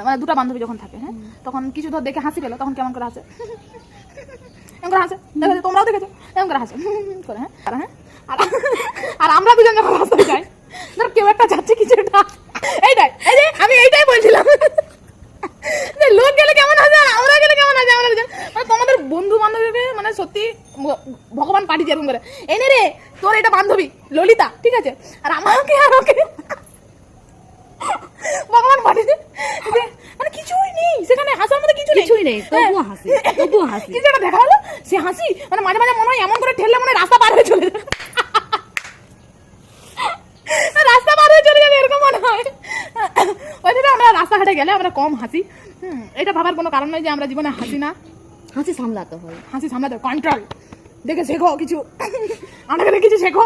মানে দুটো বান্ধবী যখন থাকে, হ্যাঁ, তখন কিছু ধর দেখে হাসি পেলো, তখন কেমন করে হাসে, এমন করে হাসে, দেখেছো তোমরাও দেখেছো, এমন করে হাসে করে, হ্যাঁ। আর আমরা দুজন যখন রাস্তায় যাই, ধর কেউ একটা যাচ্ছে কিছু একটা, এইটাই, এই যে আমি এইটাই বলছিলাম যে লোক গেলে কেমন হাসে আর আমরা গেলে কেমন হাসে। আমরা দুজন মানে তোমাদের বন্ধু বান্ধবীকে মানে সত্যি ভগবান পাঠিয়েছে এরকম করে, এনে রে তোর এটা বান্ধবী ললিতা, ঠিক আছে, আর আমাকে আর ওকে ভগবান পাঠিয়েছে, মানে কিছুই নেই সেখানে, হাসার মধ্যে কিছুই নেই, তবুও হাসি, তবুও হাসি। কিছু একটা দেখা হলো, সে হাসি মানে মাঝে মাঝে মনে হয় এমন করে ঠেললে মনে হয় রাস্তা পার হয়ে চলে যাবে, রাস্তা পার হয়ে চলে যাবে এরকম মনে হয়। ওই জন্য আমরা রাস্তাঘাটে গেলে আমরা কম হাসি। এটা ভাবার কোনো কারণ নয় যে আমরা জীবনে হাসি না, হাসি সামলাতে হয়, হাসি সামলাতে, কন্ট্রোল দেখে শেখো কিছু, আমাকে কিছু শেখো।